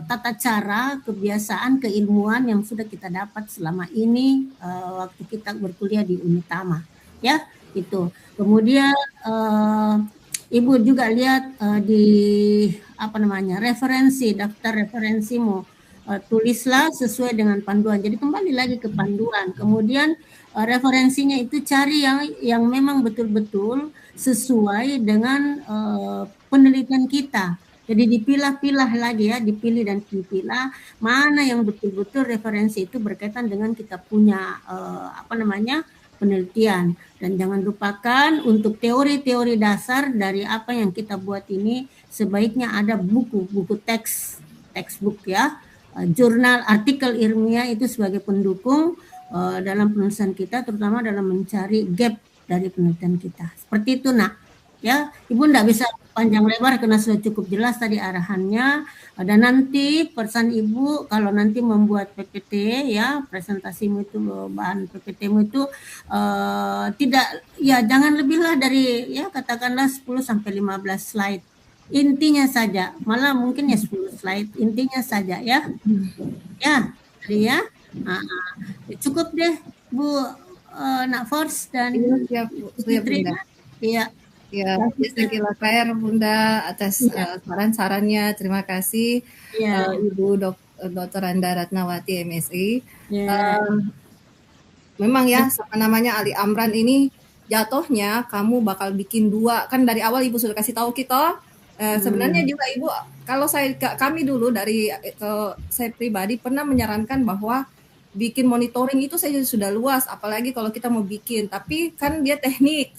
tata cara, kebiasaan, keilmuan yang sudah kita dapat selama ini waktu kita berkuliah di Unitama ya, itu. Kemudian ibu juga lihat di referensi, daftar referensimu, tulislah sesuai dengan panduan. Jadi kembali lagi ke panduan. Kemudian referensinya itu cari yang memang betul-betul sesuai dengan penelitian kita. Jadi dipilah-pilah lagi ya, dipilih dan dipilah mana yang betul-betul referensi itu berkaitan dengan kita punya penelitian. Dan jangan lupakan untuk teori-teori dasar dari apa yang kita buat ini sebaiknya ada buku textbook ya, jurnal, artikel ilmiah itu sebagai pendukung dalam penulisan kita, terutama dalam mencari gap dari penelitian kita. Seperti itu ya, ibu enggak bisa panjang lebar karena sudah cukup jelas tadi arahannya. Dan nanti pesan ibu kalau nanti membuat PPT ya, presentasimu itu, bahan PPT-mu itu tidak ya, jangan lebihlah dari ya katakanlah 10 sampai 15 slide. Intinya saja, malah mungkin ya 10 slide, intinya saja ya. Ya, jadi ya. Cukup deh Bu Nakfors dan Siap, Bunda. Iya. Ya, jazakallah khair Bunda atas saran-sarannya. Terima kasih Ibu Dr. Anda Ratnawati MSI. Memang ya, sama namanya Ali Amran ini jatuhnya kamu bakal bikin 2. Kan dari awal Ibu sudah kasih tahu kita. Sebenarnya juga Ibu, kalau kami dulu saya pribadi pernah menyarankan bahwa bikin monitoring itu saja sudah luas, apalagi kalau kita mau bikin, tapi kan dia teknik,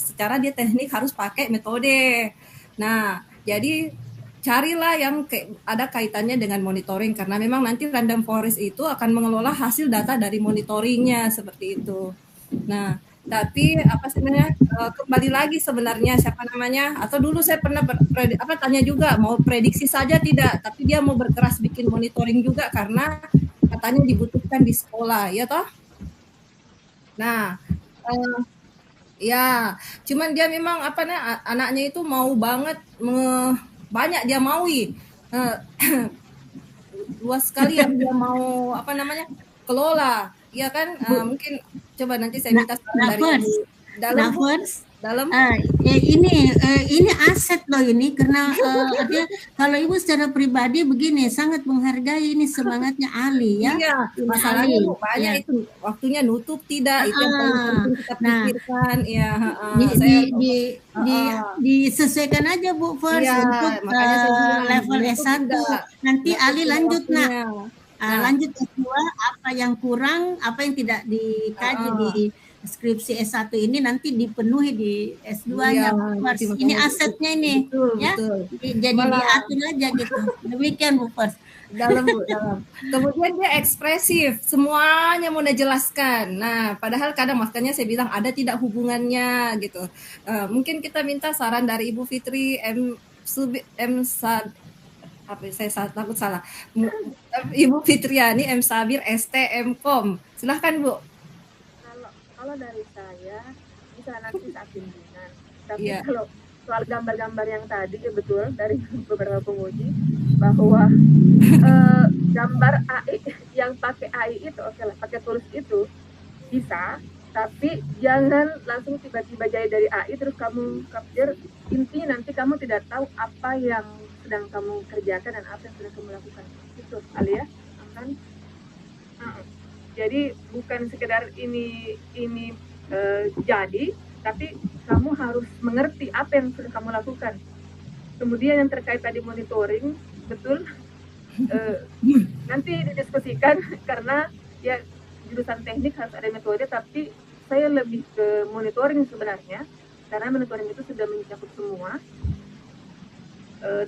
harus pakai metode. Nah, jadi carilah yang ada kaitannya dengan monitoring, karena memang nanti Random Forest itu akan mengelola hasil data dari monitoringnya seperti itu. Nah, tapi kembali lagi sebenarnya siapa namanya, atau dulu saya pernah tanya juga mau prediksi saja tidak, tapi dia mau berkeras bikin monitoring juga karena katanya dibutuhkan di sekolah, ya toh? Nah, ya, cuman dia memang anaknya itu mau banget, banyak dia maui, luas sekali yang dia mau kelola, ya kan? Mungkin coba nanti saya minta dari dalam. Ini aset loh ini, karena kalau ibu secara pribadi begini sangat menghargai ini semangatnya Ali ya. Iya, masalahnya banyak itu waktunya nutup tidak, itu yang paling penting kita pikirkan ya. Disesuaikan aja Bu first untuk level S1. Nanti Ali lanjut lanjut S2, apa yang kurang, apa yang tidak dikaji di skripsi S1 ini nanti dipenuhi di S2-nya. Ini asetnya ini, betul, ya. Betul. Jadi diatur aja gitu. Demikian Bu Pers. Dalam. Kemudian dia ekspresif, semuanya mau dijelaskan. Nah, padahal kadang makanya saya bilang ada tidak hubungannya gitu. Mungkin kita minta saran dari Ibu Fitri apa saya takut salah. Ibu Fitriani M Sabir STM.com. Silahkan Bu. Kalau dari saya bisa nanti saat bimbingan. Tapi Iya. kalau soal gambar-gambar yang tadi ya betul dari beberapa penguji bahwa gambar AI yang pakai AI itu oke lah, pakai tools itu bisa, tapi jangan langsung tiba-tiba jadi dari AI terus kamu capture. Intinya nanti kamu tidak tahu apa yang sedang kamu kerjakan dan apa yang sedang kamu lakukan. Itu Alia, Amran. Jadi bukan sekedar ini jadi, tapi kamu harus mengerti apa yang sudah kamu lakukan. Kemudian yang terkait tadi monitoring, betul. Nanti didiskusikan karena ya jurusan teknik harus ada metode, tapi saya lebih ke monitoring sebenarnya karena monitoring itu sudah mencakup semua.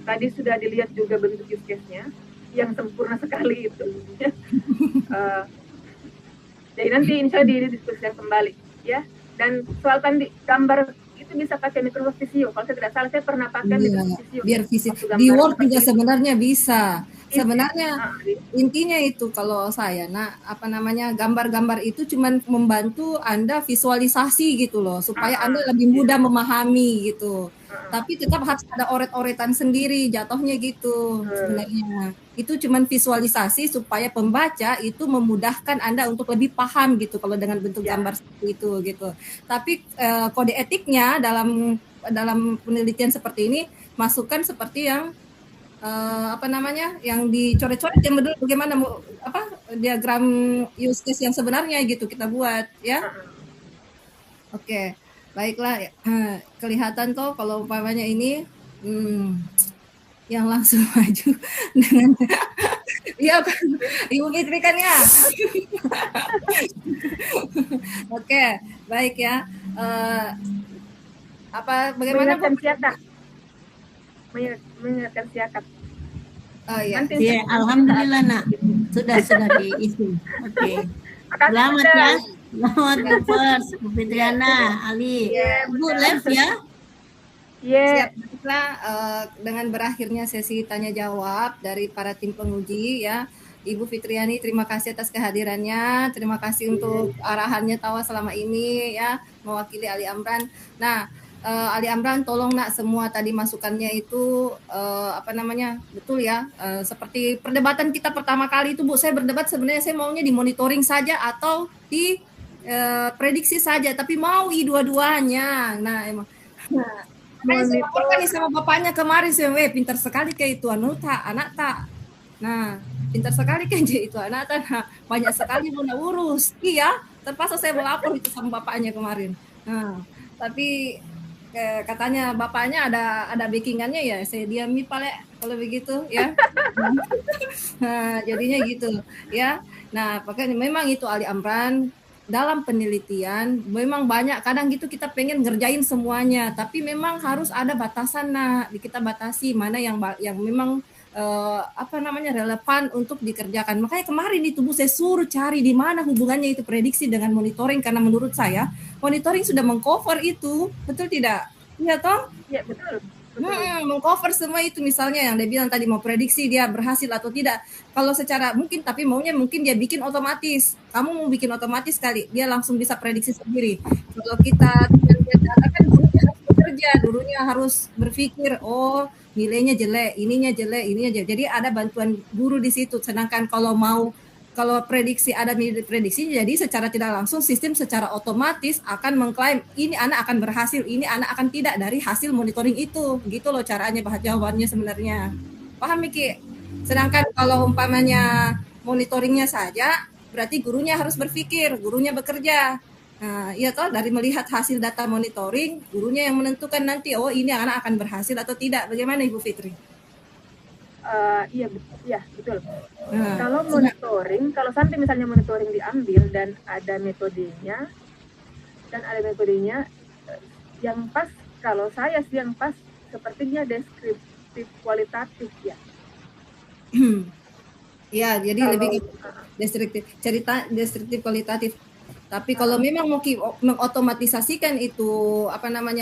Tadi sudah dilihat juga bentuk use case-nya yang sempurna sekali itu. Jadi nanti insya Allah didiskusikan kembali ya. Dan soal tadi gambar itu bisa pakai Microsoft Visio. Kalau saya tidak salah, saya pernah pakai Microsoft Visio. Biar di Word juga sebenarnya bisa. Sebenarnya intinya itu kalau saya, gambar-gambar itu cuman membantu Anda visualisasi gitu loh, supaya Anda lebih mudah memahami gitu. Tapi tetap harus ada oret-oretan sendiri, jatuhnya gitu sebenarnya. Itu cuman visualisasi supaya pembaca itu memudahkan Anda untuk lebih paham gitu kalau dengan bentuk gambar seperti itu gitu. Tapi kode etiknya dalam penelitian seperti ini masukkan seperti yang yang dicoret-coret yang betul bagaimana diagram use case yang sebenarnya gitu kita buat ya. Oke. Baiklah, kelihatan kok kalau umpamanya ini yang langsung maju dengan ya Ibu Fitri kan ya. Oke, baik ya. Bagaimana Bu? Mengingatkan siakat. Oh iya. Ya, alhamdulillah nak. Sudah diisi. Oke. Selamat ya. Selamat Gopers, Bu Fitriana, Ali. Bu live ya. Siap. Baiklah, dengan berakhirnya sesi tanya jawab dari para tim penguji ya. Ibu Fitriani, terima kasih atas kehadirannya. Terima kasih untuk arahannya Tawa selama ini ya, mewakili Ali Amran. Nah, Ali Amran, tolong nak semua tadi masukannya itu betul ya. Seperti perdebatan kita pertama kali itu Bu, saya berdebat sebenarnya saya maunya di monitoring saja atau di prediksi saja, tapi mau dua-duanya. Nah emang. Saya laporkan nih sama bapaknya kemarin, saya pintar sekali kayak itu anak tak. Nah pintar sekali kan itu anak tak. Nah, banyak sekali mau urus. Iya, terpaksa saya melapor itu sama bapaknya kemarin. Nah tapi katanya bapaknya ada backingannya ya, saya diami Pak kalau begitu ya. Nah, jadinya gitu ya. Nah, makanya memang itu Ali Amran dalam penelitian memang banyak kadang gitu kita pengen ngerjain semuanya, tapi memang harus ada batasan. Nah, kita batasi mana yang memang relevan untuk dikerjakan. Makanya kemarin itu Bu saya suruh cari di mana hubungannya itu prediksi dengan monitoring, karena menurut saya monitoring sudah mengcover itu, betul tidak? Iya toh? Iya betul. Mengcover semua itu, misalnya yang dia bilang tadi mau prediksi dia berhasil atau tidak. Kalau secara mungkin, tapi mungkin dia bikin otomatis. Kamu mau bikin otomatis kali, dia langsung bisa prediksi sendiri. Kalau kita lihat data kan gurunya harus bekerja, gurunya harus berpikir, oh nilainya jelek, ininya jelek. Jadi ada bantuan guru di situ. Sedangkan kalau prediksi ada prediksi, jadi secara tidak langsung sistem secara otomatis akan mengklaim ini anak akan berhasil, ini anak akan tidak dari hasil monitoring itu. Gitu loh caranya, jawabannya sebenarnya. Paham Miki? Sedangkan kalau umpamanya monitoringnya saja, berarti gurunya harus berpikir, gurunya bekerja. Nah, iya toh, dari melihat hasil data monitoring, gurunya yang menentukan nanti, oh ini anak akan berhasil atau tidak. Bagaimana Ibu Fitri? Iya betul. Kalau monitoring, kalau sampai misalnya monitoring diambil dan ada metodenya, yang pas, kalau saya sih yang pas sepertinya deskriptif kualitatif ya. Ya, jadi lebih deskriptif, cerita deskriptif kualitatif. Tapi kalau memang mau mengotomatisasikan itu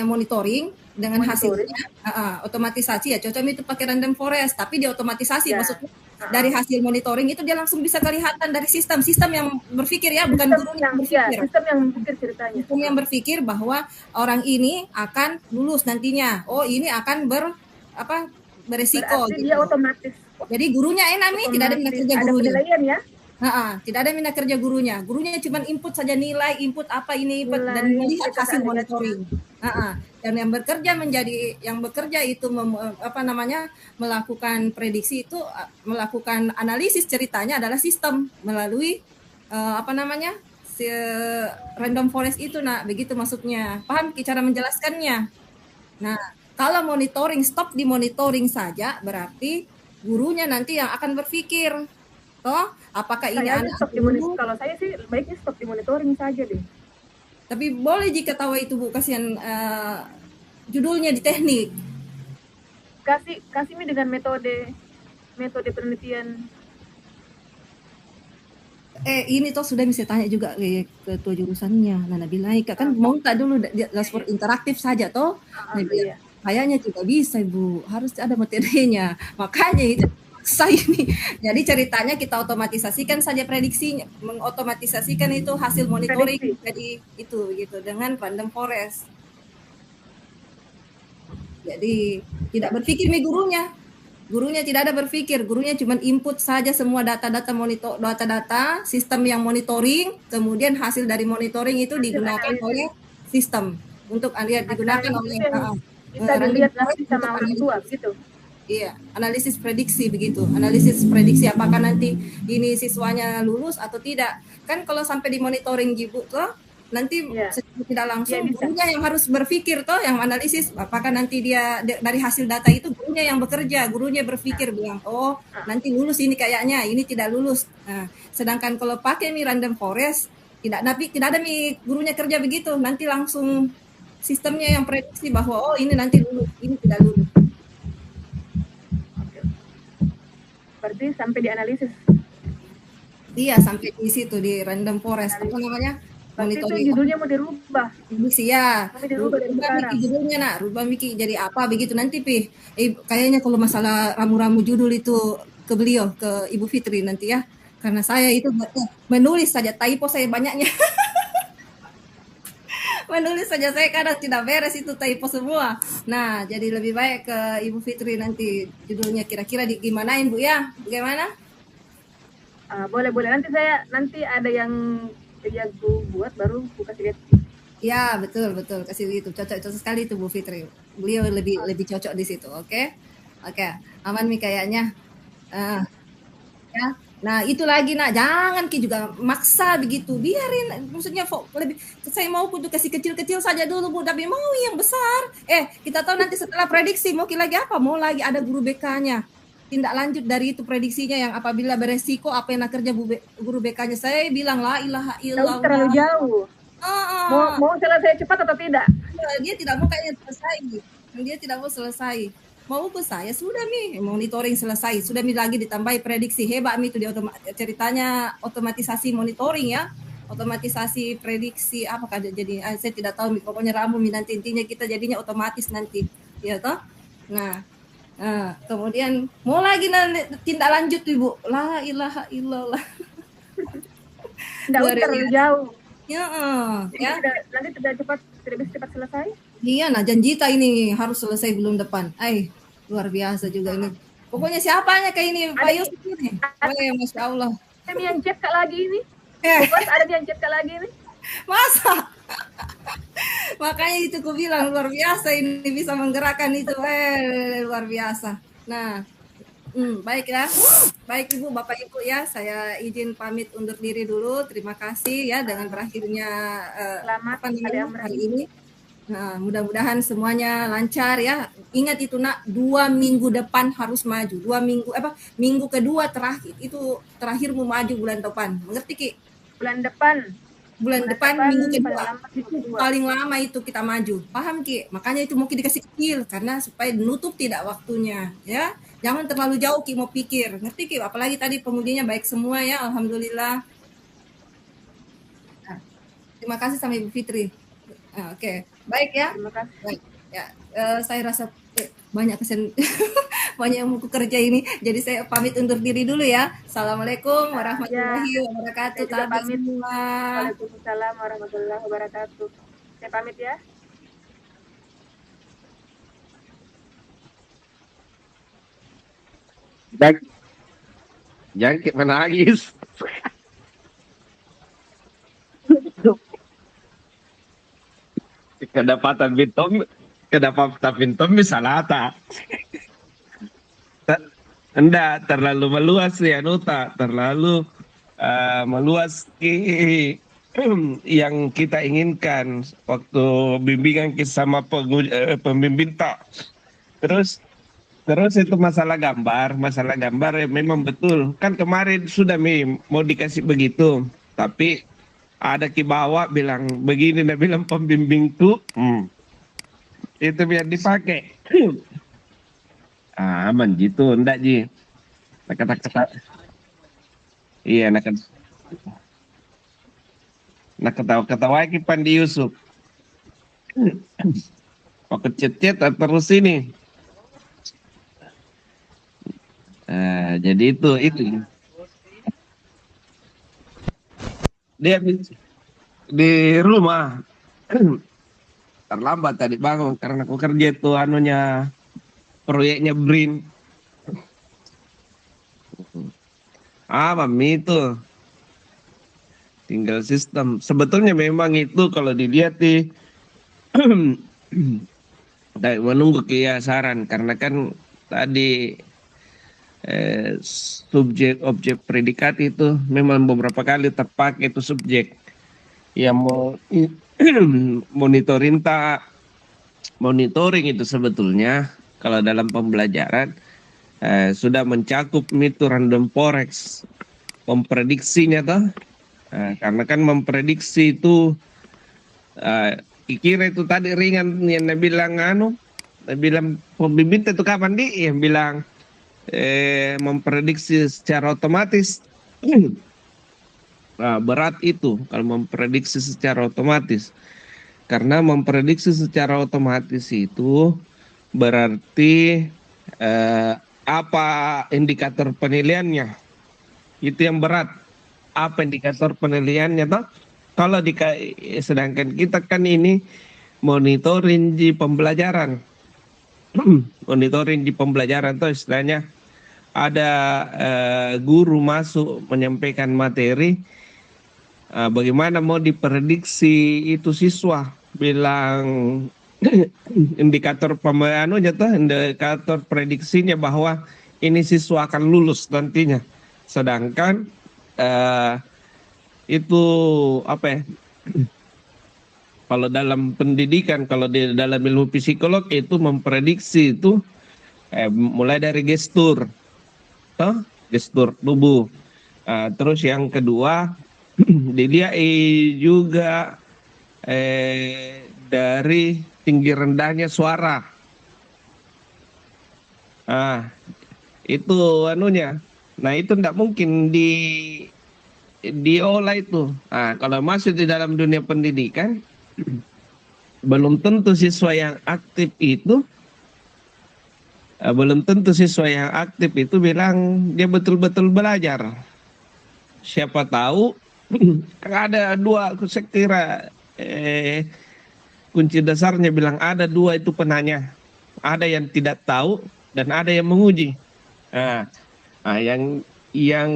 monitoring dengan hasilnya, otomatisasi ya cocok itu pakai random forest, tapi diotomatisasi maksudnya dari hasil monitoring itu dia langsung bisa kelihatan dari sistem yang berpikir ya, bukan guru yang berpikir. Sistem yang berpikir ceritanya. Sistem yang berpikir bahwa orang ini akan lulus nantinya. Oh, ini akan beresiko. Berarti gitu. Dia otomatis. Jadi gurunya enak nih, tidak ada minat kerja gurunya. Ada penilaian ya? Tidak ada minat kerja gurunya. Gurunya cuma input saja nilai, input apa ini, dan melihat hasil monitoring. Dan yang bekerja itu melakukan prediksi itu, melakukan analisis ceritanya adalah sistem melalui random forest itu, begitu maksudnya. Paham cara menjelaskannya? Nah, kalau monitoring stop di monitoring saja, berarti gurunya nanti yang akan berpikir. Apakah ini anak dulu? Kalau saya sih baiknya stop di monitoring saja deh. Tapi boleh jika tahu itu Bu, kasihan judulnya di teknik. Kasih dengan metode penelitian. Ini toh sudah bisa tanya juga ke ketua jurusannya, Nana Bilaika kan mau tak dulu dashboard interaktif saja toh. Iya. Kayaknya tidak bisa Bu, harus ada materinya. Makanya itu ini. Jadi ceritanya kita otomatisasikan saja prediksinya, mengotomatisasikan itu hasil monitoring jadi itu gitu dengan random forest. Jadi tidak berpikir nih gurunya tidak ada berpikir, gurunya cuma input saja semua data-data sistem yang monitoring, kemudian hasil dari monitoring itu digunakan oleh sistem untuk digunakan oleh kita dilihat nanti sama orang tua gitu. Iya, analisis prediksi begitu. Analisis prediksi apakah nanti ini siswanya lulus atau tidak. Kan kalau sampai di monitoring Jibu toh nanti tidak langsung gurunya yang harus berpikir toh, yang analisis apakah nanti dia dari hasil data itu gurunya yang bekerja, gurunya berpikir bilang, "Oh, nanti lulus ini kayaknya, ini tidak lulus." Nah, sedangkan kalau pakai random forest tidak ada gurunya kerja begitu, nanti langsung sistemnya yang prediksi bahwa oh ini nanti lulus, ini tidak lulus. Berarti sampai dianalisis. Iya, sampai di situ di random forest. Apa namanya? Monitoring. Itu judulnya mau dirubah. Ya. Rubah judulnya rubah Miki jadi apa begitu nanti kayaknya kalau masalah ramu-ramu judul itu ke beliau, ke Ibu Fitri nanti ya. Karena saya itu menulis saja typo saya banyaknya. Menulis saja saya kadang tidak beres itu typo semua. Nah, jadi lebih baik ke Ibu Fitri nanti judulnya kira-kira gimanain Bu ya? Bagaimana? Boleh. Nanti ada yang Bu buat baru Bu kasih lihat. Ya, betul kasih itu cocok sekali itu Bu Fitri. Beliau lebih cocok di situ, oke? Aman nih kayaknya. Ya. Nah itu lagi jangan juga maksa begitu, biarin, maksudnya lebih saya mau kudu kasih kecil-kecil saja dulu Bu, tapi mau yang besar. Kita tahu nanti setelah prediksi mau lagi apa, mau lagi ada guru BK-nya, tindak lanjut dari itu prediksinya yang apabila beresiko apa yang kerja guru BK-nya. Saya bilang la ilaha illallah. Terlalu jauh. Mau selesai cepat atau tidak? Dia tidak mau kayaknya selesai, dia tidak mau selesai. Mau ke saya sudah monitoring selesai, sudah lagi ditambahi prediksi, hebat itu ceritanya otomatisasi monitoring ya, otomatisasi prediksi apakah jadi saya tidak tahu pokoknya ramu nanti intinya kita jadinya otomatis nanti ya toh. Nah kemudian mau lagi tindak lanjut Ibu, la ilaha illallah. Terlalu jauh ya. Nanti tidak bisa cepat selesai. Iya, janji kita ini harus selesai belum depan. Luar biasa juga ini. Pokoknya siapanya kayak ini, Pak Yusuf ini. Masya Allah. Ada yang chat lagi ini. Pokoknya ada yang chat lagi ini. Masa? Makanya itu aku bilang luar biasa ini bisa menggerakkan itu. Luar biasa. Nah, baik ya. Baik Ibu, Bapak Ibu ya. Saya izin pamit undur diri dulu. Terima kasih ya dengan berakhirnya selamat hari ini. Nah, mudah-mudahan semuanya lancar ya. Ingat itu 2 minggu depan harus maju. 2 minggu minggu kedua terakhir itu terakhir mau maju bulan depan. Mengerti Ki? Bulan depan minggu kedua. Itu paling lama itu kita maju. Paham Ki? Makanya itu mungkin dikasih kecil karena supaya nutup tidak waktunya ya. Jangan terlalu jauh Ki mau pikir. Ngerti Ki? Apalagi tadi pengujinya baik semua ya, alhamdulillah. Terima kasih sama Ibu Fitri. Oke, baik ya. Terima kasih. Baik. Ya, saya rasa banyak banyak yang mau kerja ini. Jadi saya pamit undur diri dulu ya. Assalamualaikum warahmatullahi wabarakatuh. Saya juga pamit. Semua. Waalaikumsalam warahmatullahi wabarakatuh. Saya pamit ya. Jangan kayak menangis. Kedapatan Bintom bisa lata. Enggak terlalu meluas ya Nuta, terlalu meluas yang kita inginkan waktu bimbingan sama pembimbing tak. Terus itu masalah gambar ya memang betul. Kan kemarin sudah mau dikasih begitu, tapi ada ki bawa bilang begini, dia bilang pembimbing tuh, itu biar dipakai. Aman gitu, enggak Ji. Kata-kata, iya nak ketawa ki Pandi Yusuf. Waktu cet terus ini. Jadi itu dia di rumah terlambat tadi bangun karena aku kerja itu proyeknya BRIN. Mami itu tinggal sistem. Sebetulnya memang itu kalau dilihat menunggu saran karena kan tadi subjek objek predikat itu memang beberapa kali terpakai itu subjek yang mau monitoring itu sebetulnya kalau dalam pembelajaran sudah mencakup itu random forex memprediksinya toh. Karena kan memprediksi itu kira itu tadi ringan yang bilang pembimbing itu kapan yang bilang memprediksi secara otomatis. Berat itu kalau memprediksi secara otomatis, karena memprediksi secara otomatis itu berarti apa indikator penilaiannya itu yang berat. Apa indikator penilaiannya toh? Kalau sedangkan kita kan ini monitoring di pembelajaran. Monitoring di pembelajaran itu istilahnya ada guru masuk menyampaikan materi, bagaimana mau diprediksi itu siswa bilang indikator indikator prediksinya bahwa ini siswa akan lulus nantinya, sedangkan itu apa ya? Kalau dalam pendidikan, kalau di dalam ilmu psikolog itu memprediksi itu mulai dari gestur tubuh. Terus yang kedua dilihat juga dari tinggi rendahnya suara. Itu Nah itu tidak mungkin diolah itu. Kalau masuk di dalam dunia pendidikan, belum tentu siswa yang aktif itu bilang dia betul-betul belajar. Siapa tahu ada dua, saya kira kunci dasarnya bilang ada dua itu penanya, ada yang tidak tahu dan ada yang menguji. Yang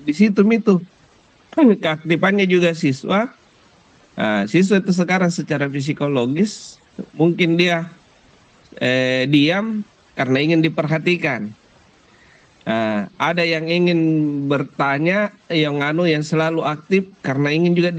di situ itu keaktifannya juga siswa. Siswa itu sekarang secara psikologis mungkin dia diam karena ingin diperhatikan. Ada yang ingin bertanya, yang selalu aktif karena ingin juga